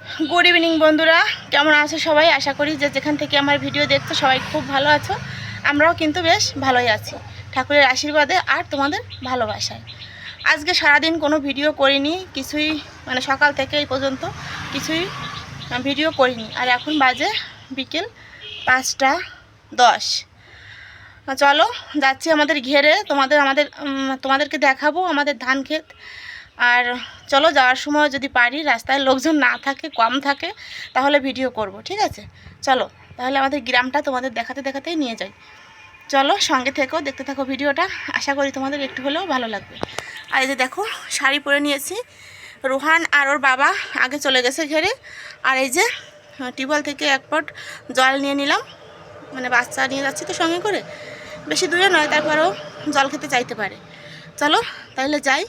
Good evening বন্ধুরা, কেমন আছো সবাই? আশা করি যে যেখান থেকে আমার ভিডিও দেখছো সবাই খুব ভালো আছো। আমরাও কিন্তু বেশ ভালোই আছি ঠাকুরের আশীর্বাদে আর তোমাদের ভালোবাসায়। আজকে সারাদিন কোনো ভিডিও করিনি, কিছুই মানে সকাল থেকে এই পর্যন্ত কিছুই ভিডিও করিনি। আর এখন বাজে বিকেল 5টা 10। চলো যাচ্ছি আমাদের ঘেরে, তোমাদেরকে দেখাবো আমাদের ধান ক্ষেত। আর চলো যাওয়ার সময় যদি পারি, রাস্তায় লোকজন না থাকে, কম থাকে, তাহলে ভিডিও করব, ঠিক আছে? চলো তাহলে আমাদের গ্রামটা তোমাদের দেখাতে দেখাতেই নিয়ে যাই। চলো সঙ্গে থেকো, দেখতে থাকো ভিডিওটা। আশা করি তোমাদের একটু হলেও ভালো লাগবে। আর এই যে দেখো, শাড়ি পরে নিয়েছি। রোহান আর ওর বাবা আগে চলে গেছে ঘেরে। আর এই যে টিউবওয়েল থেকে এক পট জল নিয়ে নিলাম, মানে বাচ্চা নিয়ে যাচ্ছি তো সঙ্গে করে, বেশি দূরে নয়, তারপরেও জল খেতে চাইতে পারে। চলো তাহলে যাই,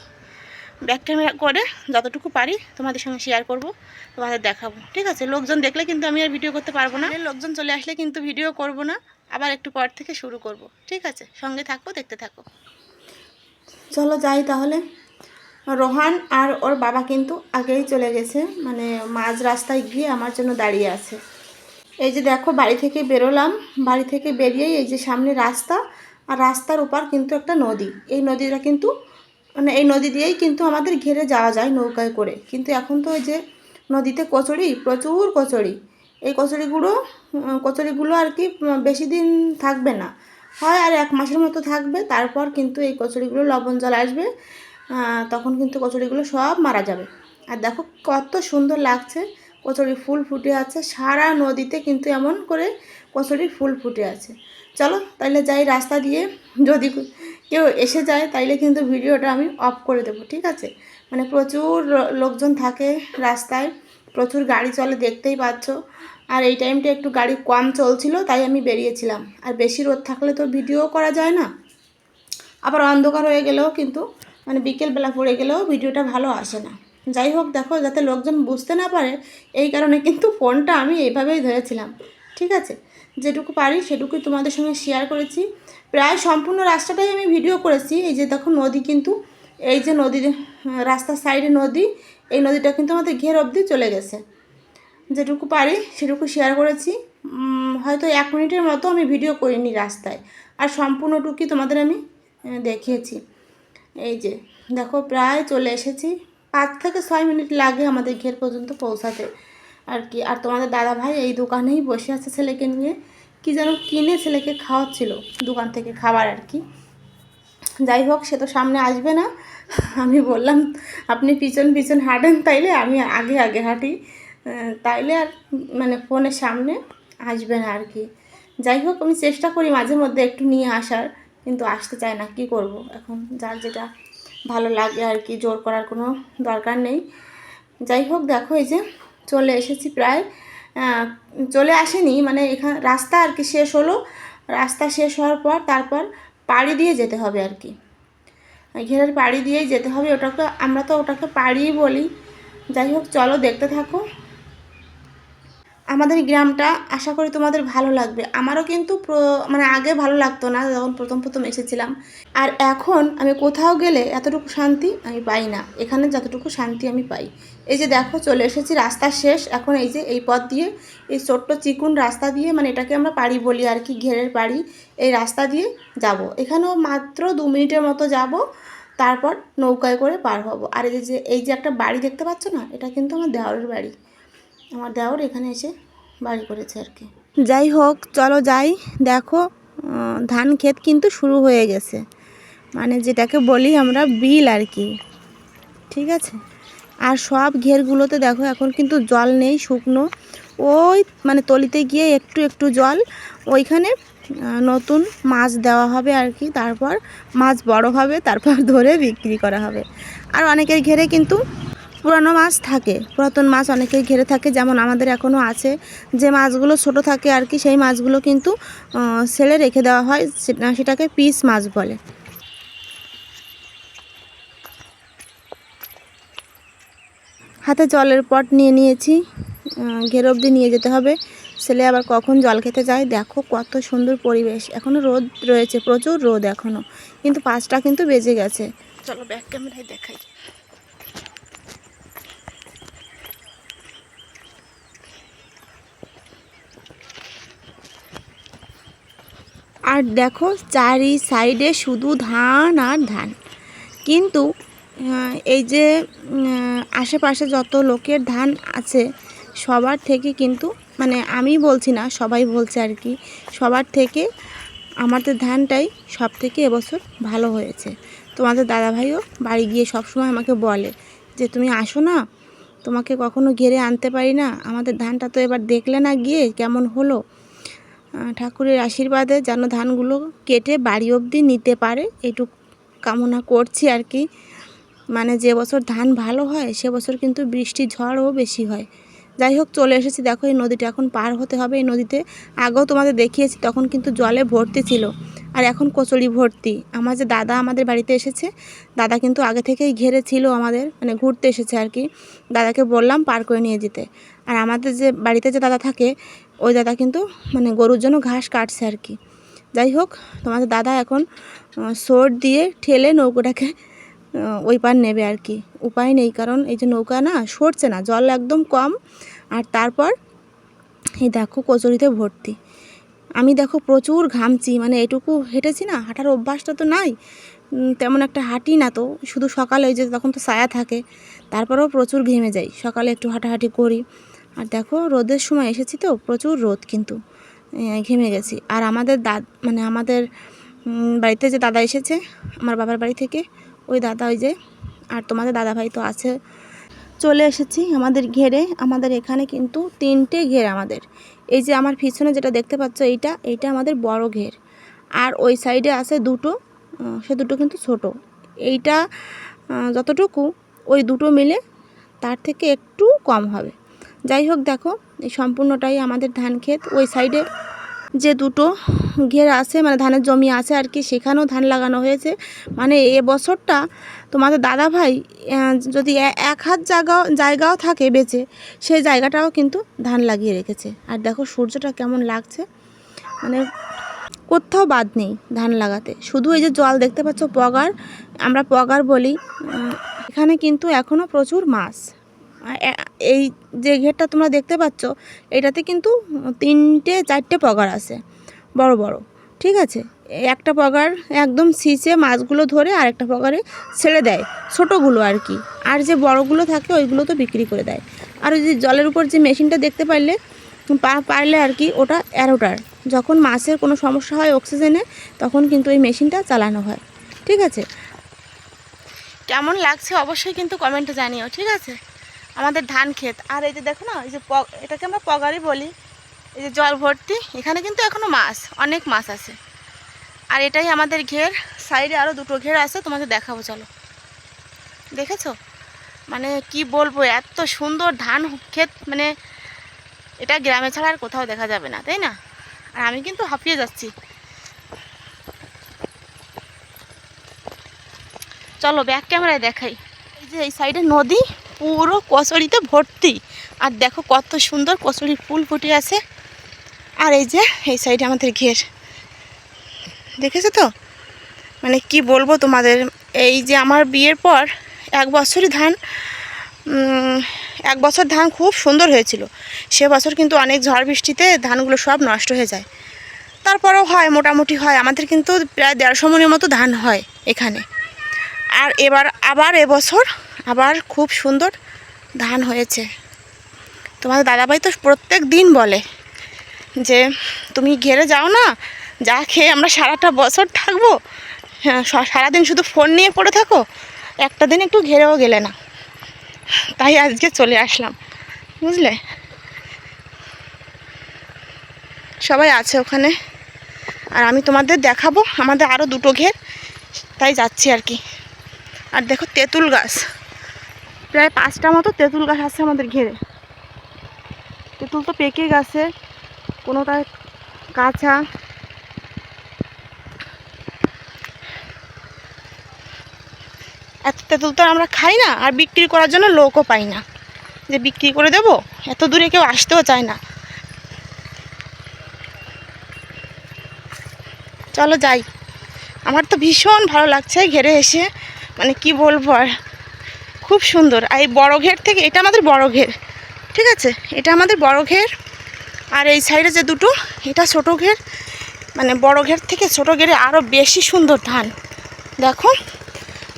ব্যাক ক্যামেরা করে যতটুকু পারি তোমাদের সঙ্গে শেয়ার করব, তোমাদের দেখাবো, ঠিক আছে? লোকজন দেখলে কিন্তু আমি আর ভিডিও করতে পারবো না, লোকজন চলে আসলে কিন্তু ভিডিও করব না, আবার একটু পর থেকে শুরু করব, ঠিক আছে? সঙ্গে থাকো, দেখতে থাকো। চলো যাই তাহলে। রোহান আর ওর বাবা কিন্তু আগেই চলে গেছে, মানে মাঝ রাস্তায় গিয়ে আমার জন্য দাঁড়িয়ে আছে। এই যে দেখো, বাড়ি থেকে বেরোলাম, বাড়ি থেকে বেরিয়েই এই যে সামনে রাস্তা, আর রাস্তার উপর কিন্তু একটা নদী। এই নদীটা কিন্তু মানে এই নদী দিয়েই কিন্তু আমাদের ঘেরে যাওয়া যায় নৌকায় করে। কিন্তু এখন তো ওই যে নদীতে কচুরি, প্রচুর কচুরি। এই কচুরিগুলো আর কি বেশি দিন থাকবে না, হয় আর 1 মাসের মতো থাকবে, তারপর কিন্তু এই কচুরিগুলো লবণ জল আসবে, তখন কিন্তু কচুরিগুলো সব মারা যাবে। আর দেখো কত সুন্দর লাগছে, কচুরি ফুল ফুটে আছে সারা নদীতে, কিন্তু এমন করে কচুরি ফুল ফুটে আছে। চলো তাইলে যাই রাস্তা দিয়ে, যদি কেউ এসে যায় তাইলে কিন্তু ভিডিওটা আমি অফ করে দেবো, ঠিক আছে? মানে প্রচুর লোকজন থাকে রাস্তায়, প্রচুর গাড়ি চলে, দেখতেই পাচ্ছ। আর এই টাইমটা একটু গাড়ি কম চলছিল, তাই আমি বেরিয়েছিলাম। আর বেশি রোদ থাকলে তো ভিডিও করা যায় না, আবার অন্ধকার হয়ে গেলেও কিন্তু মানে বিকেলবেলা পড়ে গেলেও ভিডিওটা ভালো আসে না। যাই হোক, দেখো যাতে লোকজন বুঝতে না পারে এই কারণে কিন্তু ফোনটা আমি এইভাবেই ধরেছিলাম, ঠিক আছে? যেটুকু পারি সেটুকুই তোমাদের সঙ্গে শেয়ার করেছি। প্রায় সম্পূর্ণ রাস্তাটাই আমি ভিডিও করেছি। এই যে দেখো নদী, কিন্তু এই যে নদী, রাস্তার সাইডে নদী, এই নদীটা কিন্তু আমাদের ঘের অবধি চলে গেছে। যেটুকু পারি সেটুকু শেয়ার করেছি। হয়তো 1 মিনিটের মতো আমি ভিডিও করিনি রাস্তায়, আর সম্পূর্ণটুকুই তোমাদের আমি দেখিয়েছি। এই যে দেখো প্রায় চলে এসেছি, 5 থেকে 6 মিনিট লাগে আমাদের ঘের পর্যন্ত পৌঁছাতে আর কি। আর তোমাদের দাদা ভাই এই দোকানেই বসে আছে ছেলেকে নিয়ে, কি যেন কিনে ছেলেকে খাওয়াচ্ছিল দোকান থেকে খাবার আর কি। যাই হোক, সে তো সামনে আসবে না। আমি বললাম আপনি পিছন পিছন হাঁটেন, তাইলে আমি আগে আগে হাঁটি, তাইলে আর মানে ফোনের সামনে আসবে না আর কি। যাই হোক, আমি চেষ্টা করি মাঝে মধ্যে একটু নিয়ে আসার, কিন্তু আসতে চায় না, কি করব এখন, যার যেটা ভালো লাগে আর কি, জোর করার কোনো দরকার নেই। যাই হোক, দেখো এই যে চলে এসেছি প্রায়, চলে আসেনি মানে এখানে রাস্তা আর কি শেষ হলো। রাস্তা শেষ হওয়ার পর তারপর পাড়ি দিয়ে যেতে হবে আর কি, ঘেরের পাড়ি দিয়েই যেতে হবে। আমরা তো ওটাকে পাড়িই বলি। যাই হোক, চলো দেখতে থাকো আমাদের গ্রামটা। আশা করি তোমাদের ভালো লাগবে। আমারও কিন্তু মানে আগে ভালো লাগতো না যখন প্রথম প্রথম এসেছিলাম, আর এখন আমি কোথাও গেলে এতটুকু শান্তি আমি পাই না, এখানে যতটুকু শান্তি আমি পাই। এই যে দেখো চলে এসেছি, রাস্তা শেষ। এখন এই যে এই পথ দিয়ে, এই ছোট্ট চিকুন রাস্তা দিয়ে, মানে এটাকে আমরা পাড়ি বলি আর কি, ঘেরের পাড়ি, এই রাস্তা দিয়ে যাব। এখানেও মাত্র 2 মিনিটের মতো যাব, তারপর নৌকায় করে পার হব। আর এই যে একটা বাড়ি দেখতে পাচ্ছ না, এটা কিন্তু আমার দেওরের বাড়ি। আমার দেওর এখানে এসে বাড়ি করেছে আর কি। যাই হোক, চলো যাই। দেখো ধান ক্ষেত কিন্তু শুরু হয়ে গেছে, মানে যেটাকে বলি আমরা বিল আর কি, ঠিক আছে? আর সব ঘেরগুলোতে দেখো এখন কিন্তু জল নেই, শুকনো। ওই মানে তলিতে গিয়ে একটু একটু জল, ওইখানে নতুন মাছ দেওয়া হবে আর কি। তারপর মাছ বড় হবে, তারপর ধরে বিক্রি করা হবে। আর অনেকের ঘেরে কিন্তু পুরানো মাছ থাকে, পুরাতন মাছ অনেকেই ঘেরে থাকে, যেমন আমাদের এখনও আছে। যে মাছগুলো ছোট থাকে আর কি, সেই মাছগুলো কিন্তু ছেড়ে রেখে দেওয়া হয়, সেটাকে পিস মাছ বলে। হাতে জলের পট নিয়ে নিয়েছি, ঘের অবধি নিয়ে যেতে হবে। ছেলে আবার কখন জল খেতে যায়। দেখো কত সুন্দর পরিবেশ, এখনও রোদ রয়েছে, প্রচুর রোদ এখনও, কিন্তু 5টা কিন্তু বেজে গেছে। চলো ব্যাক ক্যামেরায় দেখাই। আর দেখো চারি সাইডে শুধু ধান আর ধান। কিন্তু এই যে আশেপাশে যত লোকের ধান আছে সবার থেকে কিন্তু, মানে আমি বলছি না, সবাই বলছে আর কি, সবার থেকে আমাদের ধানটাই সব থেকে এবছর ভালো হয়েছে। তোমাদের দাদাভাইও বাড়ি গিয়ে সবসময় আমাকে বলে যে তুমি আসো না, তোমাকে কখনো ঘেরে আনতে পারি না, আমাদের ধানটা তো এবার দেখলে না গিয়ে কেমন হলো। ঠাকুরের আশীর্বাদে যেন ধানগুলো কেটে বাড়ি অবধি নিতে পারে এইটুকু কামনা করছি আর কি। মানে যে বছর ধান ভালো হয় সে বছর কিন্তু বৃষ্টি ঝড়ও বেশি হয়। যাই হোক, চলে এসেছি। দেখো এই নদীটা এখন পার হতে হবে। এই নদীতে আগেও তোমাদের দেখিয়েছি, তখন কিন্তু জলে ভর্তি ছিল, আর এখন কচুরি ভর্তি। আমার যে দাদা আমাদের বাড়িতে এসেছে, দাদা কিন্তু আগে থেকেই ঘেরে ছিল আমাদের, মানে ঘুরতে এসেছে আর কি। দাদাকে বললাম পার করে নিয়ে যেতে। আর আমাদের যে বাড়িতে যে দাদা থাকে, ওই দাদা কিন্তু মানে গরুর জন্য ঘাস কাটছে আর কি। যাই হোক, তোমাদের দাদা এখন সোট দিয়ে ঠেলে নৌকোটাকে ওই পার নেবে আর কি। উপায় নেই, কারণ এই যে নৌকা না সরছে না, জল একদম কম। আর তারপর এই দেখো কচুরিতে ভর্তি। আমি দেখো প্রচুর ঘামছি, মানে এটুকু হেঁটেছি না, হাঁটার অভ্যাসটা তো নাই, তেমন একটা হাঁটি না তো, শুধু সকালে ওই যে তখন তো ছায়া থাকে, তারপরেও প্রচুর ঘেমে যাই। সকালে একটু হাঁটাহাঁটি করি। আর দেখো রোদের সময় এসেছি তো প্রচুর রোদ, কিন্তু ঘেমে গেছি। আর আমাদের মানে আমাদের বাড়িতে যে দাদা এসেছে আমার বাবার বাড়ি থেকে, ওই দাদা, ওই যে, আর তোমাদের দাদাভাই তো আছে। চলে এসেছি আমাদের ঘেরে। আমাদের এখানে কিন্তু 3টে ঘের আমাদের। এই যে আমার পিছনে যেটা দেখতে পাচ্ছ, এইটা আমাদের বড় ঘের। আর ওই সাইডে আছে দুটো, সে দুটো কিন্তু ছোট। এইটা যতটুকু, ওই দুটো মিলে তার থেকে একটু কম হবে। যাই হোক, দেখো এই সম্পূর্ণটাই আমাদের ধান ক্ষেত। ওই সাইডে যে দুটো ঘের আছে, মানে ধানের জমি আছে আর কি, সেখানেও ধান লাগানো হয়েছে। মানে এ বছরটা তোমাদের দাদাভাই যদি 1 হাত জায়গাও থাকে বেঁচে, সেই জায়গাটাও কিন্তু ধান লাগিয়ে রেখেছে। আর দেখো সূর্যটা কেমন লাগছে, মানে কোথাও বাদ নেই ধান লাগাতে। শুধু এই যে জল দেখতে পাচ্ছ, পগার, আমরা পগার বলি। এখানে কিন্তু এখনও প্রচুর মাছ। এই যে ঘেরটা তোমরা দেখতে পাচ্ছ, এটাতে কিন্তু 3-4টে পগার আছে, বড় বড়, ঠিক আছে। একটা পগার একদম ছিঁচে মাছগুলো ধরে আরেকটা পগারে ছেড়ে দেয়, ছোটোগুলো আর কি। আর যে বড়গুলো থাকে ওইগুলো তো বিক্রি করে দেয়। আর ওই যে জলের উপর যে মেশিনটা দেখতে পারলে আর কি, ওটা অ্যারোটার। যখন মাছের কোনো সমস্যা হয় অক্সিজেনে, তখন কিন্তু ওই মেশিনটা চালানো হয়, ঠিক আছে। কেমন লাগছে অবশ্যই কিন্তু কমেন্টে জানিও, ঠিক আছে। আমাদের ধান ক্ষেত। আর এই যে দেখো না, এই যে এটাকে আমরা পগারই বলি। এই যে জল ভর্তি, এখানে কিন্তু এখনও মাছ, অনেক মাছ আছে। আর এটাই আমাদের ঘের। সাইডে আরও দুটো ঘের আছে, তোমাদের দেখাবো, চলো। দেখেছো, মানে কি বলবো, এত সুন্দর ধান ক্ষেত, মানে এটা গ্রামে ছাড়া আর কোথাও দেখা যাবে না, তাই না। আর আমি কিন্তু হাঁপিয়ে যাচ্ছি। চলো ব্যাক ক্যামেরায় দেখাই। এই যে এই সাইডে নদী পুরো কচুরিতে ভর্তি। আর দেখো কত সুন্দর কচুরির ফুল ফুটে আছে। আর এই যে এই সাইডে আমাদের ঘের, দেখেছো তো, মানে কি বলবো তোমাদের। এই যে আমার বিয়ের পর 1 বছর ধান খুব সুন্দর হয়েছিল। সে বছর কিন্তু অনেক ঝড় বৃষ্টিতে ধানগুলো সব নষ্ট হয়ে যায়। তারপরেও হয়, মোটামুটি হয়। আমাদের কিন্তু প্রায় 150 মণের মতো ধান হয় এখানে। আর এবছর আবার খুব সুন্দর ধান হয়েছে। তোমাদের দাদাভাই তো প্রত্যেক দিন বলে যে তুমি ঘেরে যাও না, যা খেয়ে আমরা সারাটা বছর থাকবো, সারাদিন শুধু ফোন নিয়ে পড়ে থাকো, একটা দিন একটু ঘেরেও গেলে না। তাই আজকে চলে আসলাম, বুঝলে। সবাই আছে ওখানে, আর আমি তোমাদের দেখাবো আমাদের আরও দুটো ঘের, তাই যাচ্ছি আর কি। আর দেখো তেঁতুল গাছ, প্রায় 5টা মতো তেঁতুল গাছ আছে আমাদের ঘেরে। তেঁতুল তো পেকে গেছে, কোনোটা কাঁচা। এত তেঁতুল তো আমরা খাই না, আর বিক্রি করার জন্য লোকও পাই না যে বিক্রি করে দেবো। এত দূরে কেউ আসতেও চায় না। চলো যাই। আমার তো ভীষণ ভালো লাগছে ঘেরে এসে, মানে কি বলবো আর, খুব সুন্দর। আর এই বড় ঘের থেকে এটা আমাদের বড় ঘের, ঠিক আছে, এটা আমাদের বড় ঘের। আর এই সাইডে যে দুটো, এটা ছোট ঘের। মানে বড় ঘের থেকে ছোট ঘেরে আরও বেশি সুন্দর ধান দেখো।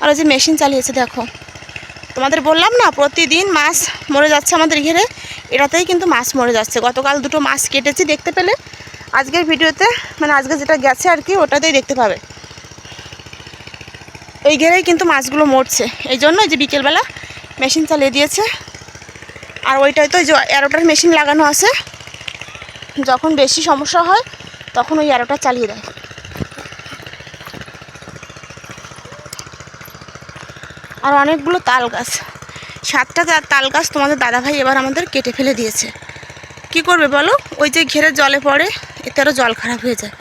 আর ওই যে মেশিন চালিয়েছে দেখো, তোমাদের বললাম না প্রতিদিন মাছ মরে যাচ্ছে আমাদের ঘেরে, এটাতেই কিন্তু মাছ মরে যাচ্ছে। গতকাল দুটো মাছ কেটেছি, দেখতে পেলে আজকের ভিডিওতে, মানে আজকে যেটা গেছে আর কি ওটাতেই দেখতে পাবে। এই ঘেরেই কিন্তু মাছগুলো মরছে, এই জন্য যে বিকেলবেলা মেশিন চালিয়ে দিয়েছে। আর ওইটাই তো যে এরোটার মেশিন লাগানো আছে, যখন বেশি সমস্যা হয় তখন ওই এরোটা চালিয়ে দেয়। আর অনেকগুলো তাল গাছ, 7টা তাল গাছ তোমাদের দাদাভাই এবার আমাদের কেটে ফেলে দিয়েছে। কি করবে বলো, ওই যে ঘেরে জলে পড়ে, এতে আরও জল খারাপ হয়ে যায়।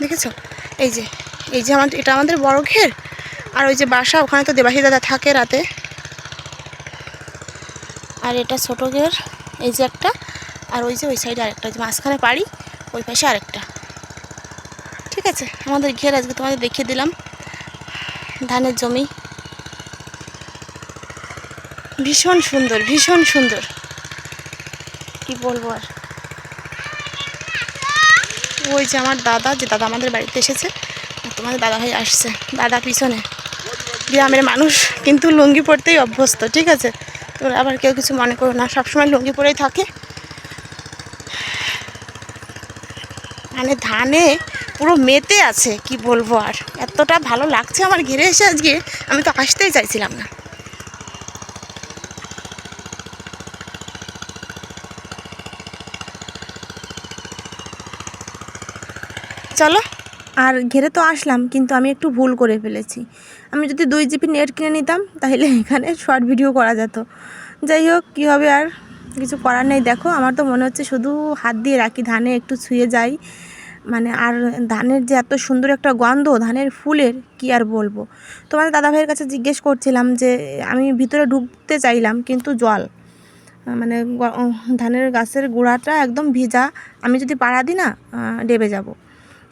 দেখেছো এই যে এটা আমাদের বড় ঘের, আর ওই যে বাসা ওখানে তো দেবাশী দাদা থাকে রাতে। আর এটা ছোট ঘের, এই যে একটা, আর ওই যে ওই সাইডে আরেকটা, যে মাঝখানে পাড়ি ওই পাশে আরেকটা। ঠিক আছে, আমাদের ঘের আজকে তোমাদের দেখিয়ে দিলাম। ধানের জমি ভীষণ সুন্দর, ভীষণ সুন্দর, কি বলবো আর। ওই যে আমার দাদা, যে দাদা আমাদের বাড়িতে এসেছে, আর তোমাদের দাদাভাই আসছে, দাদা পিছনে। গ্রামের মানুষ কিন্তু লুঙ্গি পরতেই অভ্যস্ত, ঠিক আছে, তোমরা আবার কেউ কিছু মনে করো না, সবসময় লুঙ্গি পরেই থাকে। মানে ধানে পুরো মেতে আছে, কি বলবো আর, এতটা ভালো লাগছে আমার ঘিরে এসে আজকে, আমি তো আসতেই চাইছিলাম না। চলো। আর ঘেরে তো আসলাম, কিন্তু আমি একটু ভুল করে ফেলেছি। আমি যদি 2 জিবি নেট কিনে নিতাম তাহলে এখানে শর্ট ভিডিও করা যেত। যাই হোক, কী হবে আর, কিছু করার নেই। দেখো আমার তো মনে হচ্ছে শুধু হাত দিয়ে রাখি, ধানে একটু ছুঁয়ে যাই। মানে আর ধানের যে এত সুন্দর একটা গন্ধ ধানের ফুলের, কি আর বলবো। তোমাদের দাদাভাইয়ের কাছে জিজ্ঞেস করছিলাম যে আমি ভিতরে ঢুকতে চাইলাম, কিন্তু জল, মানে ধানের গাছের গোড়াটা একদম ভিজা, আমি যদি পাড়া দিই না ডেবে যাব।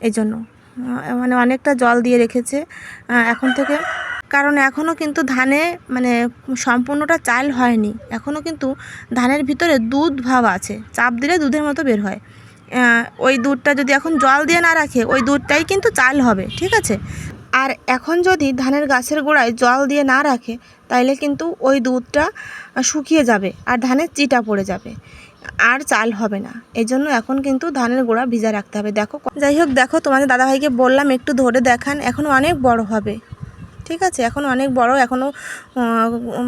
এই জন্য মানে অনেকটা জল দিয়ে রেখেছে এখন থেকে, কারণ এখনও কিন্তু ধানে মানে সম্পূর্ণটা চাল হয়নি, এখনও কিন্তু ধানের ভিতরে দুধ ভাব আছে, চাপ দিলে দুধের মতো বের হয়। ওই দুধটা যদি এখন জল দিয়ে না রাখে, ওই দুধটাই কিন্তু চাল হবে, ঠিক আছে। আর এখন যদি ধানের গাছের গোড়ায় জল দিয়ে না রাখে, তাইলে কিন্তু ওই দুধটা শুকিয়ে যাবে আর ধানের চিটা পড়ে যাবে, আর চাল হবে না। এই জন্য এখন কিন্তু ধানের গোড়া ভিজা রাখতে হবে। দেখো, যাই হোক, দেখো তোমাদের দাদাভাইকে বললাম একটু ধরে দেখান, এখনও অনেক বড় হবে, ঠিক আছে, এখনও অনেক বড়, এখনও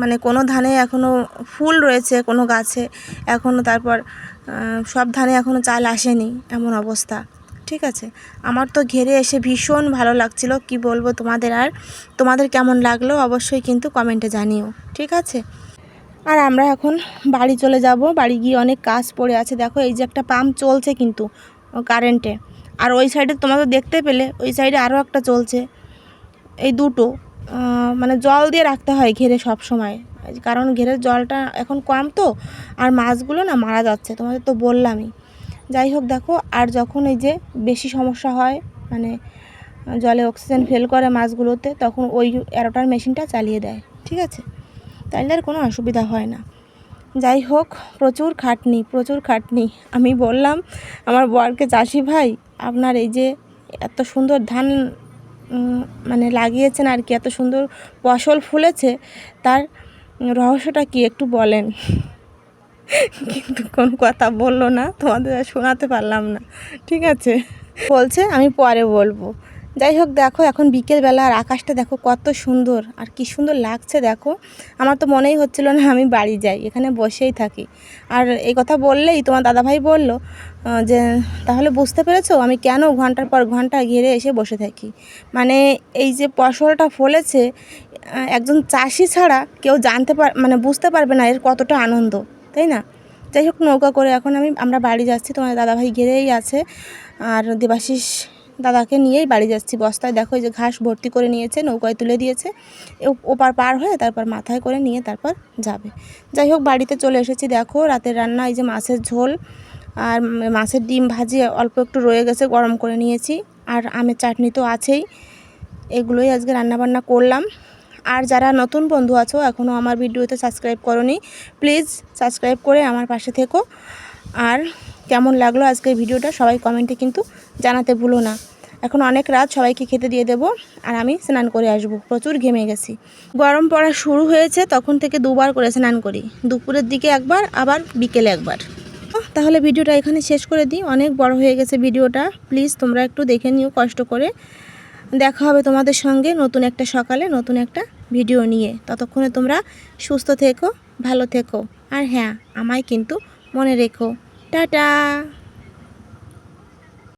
মানে কোনো ধানে এখনও ফুল রয়েছে, কোনো গাছে এখনও, তারপর সব ধানে এখনও চাল আসেনি, এমন অবস্থা, ঠিক আছে। আমার তো ঘেরে এসে ভীষণ ভালো লাগছিল, কি বলবো তোমাদের। আর তোমাদের কেমন লাগলো অবশ্যই কিন্তু কমেন্টে জানিও, ঠিক আছে। আর আমরা এখন বাড়ি চলে যাব, বাড়ি গিয়ে অনেক কাজ পড়ে আছে। দেখো এই যে একটা পাম্প চলছে কিন্তু কারেন্টে, আর ওই সাইডে তোমরা তো দেখতে পেলে ওই সাইডে আরও একটা চলছে। এই দুটো মানে জল দিয়ে রাখতে হয় ঘেরে সব সময়, কারণ ঘেরের জলটা এখন কম তো, আর মাছগুলো না মারা যাচ্ছে, তোমাদের তো বললামই। যাই হোক, দেখো, আর যখন এই যে বেশি সমস্যা হয়, মানে জলে অক্সিজেন ফেল করে মাছগুলোতে, তখন ওই এরোটার মেশিনটা চালিয়ে দেয়, ঠিক আছে, তাইলে আর কোনো অসুবিধা হয় না। যাই হোক, প্রচুর খাটনি, প্রচুর খাটনি। আমি বললাম আমার বরকে, চাষি ভাই আপনার এই যে এত সুন্দর ধান মানে লাগিয়েছেন আর কি, এত সুন্দর ফসল ফুলেছে, তার রহস্যটা কি একটু বলেন। কিন্তু কোনো কথা বললো না, তোমাদের শোনাতে পারলাম না, ঠিক আছে, বলছে আমি পরে বলবো। যাই হোক, দেখো এখন বিকেলবেলা, আর আকাশটা দেখো কত সুন্দর, আর কি সুন্দর লাগছে দেখো। আমার তো মনেই হচ্ছিল না আমি বাড়ি যাই, এখানে বসেই থাকি। আর এই কথা বললেই তোমার দাদাভাই বলল যে তাহলে বুঝতে পেরেছো আমি কেন ঘন্টার পর ঘন্টা ঘিরে এসে বসে থাকি। মানে এই যে ফসলটা ফলেছে, একজন চাষি ছাড়া কেউ মানে বুঝতে পারবে না এর কতটা আনন্দ, তাই না। যাই হোক, নৌকা করে এখন আমরা বাড়ি যাচ্ছি, তোমার দাদাভাই ঘিরেই আছে, আর দেবাশিস দাদাকে নিয়েই বাড়ি যাচ্ছি। বস্তায় দেখো এই যে ঘাস ভর্তি করে নিয়েছে, নৌকায় তুলে দিয়েছে, ওপার পার হয়ে তারপর মাথায় করে নিয়ে তারপর যাবে। যাই হোক, বাড়িতে চলে এসেছি। দেখো রাতের রান্না, এই যে মাছের ঝোল আর মাছের ডিম ভাজি অল্প একটু রয়ে গেছে, গরম করে নিয়েছি, আর আমের চাটনি তো আছেই। এগুলোই আজকে রান্নাবান্না করলাম। আর যারা নতুন বন্ধু আছো, এখনও আমার ভিডিওতে সাবস্ক্রাইব করোনি, প্লিজ সাবস্ক্রাইব করে আমার পাশে থেকো। আর কেমন লাগলো আজকের ভিডিওটা সবাই কমেন্টে কিন্তু জানাতে ভুলো না। এখন অনেক রাত, সবাইকে খেতে দিয়ে দেবো আর আমি স্নান করে আসবো, প্রচুর ঘেমে গেছি। গরম পড়া শুরু হয়েছে তখন থেকে দুবার করে স্নান করি, দুপুরের দিকে একবার, আবার বিকেলে একবার। তাহলে ভিডিওটা এখানে শেষ করে দিই, অনেক বড় হয়ে গেছে ভিডিওটা। প্লিজ তোমরা একটু দেখে নিও কষ্ট করে। দেখা হবে তোমাদের সঙ্গে নতুন একটা সকালে নতুন একটা ভিডিও নিয়ে। ততক্ষণে তোমরা সুস্থ থেকো, ভালো থেকো, আর হ্যাঁ, আমায় কিন্তু মনে রেখো। টাটা।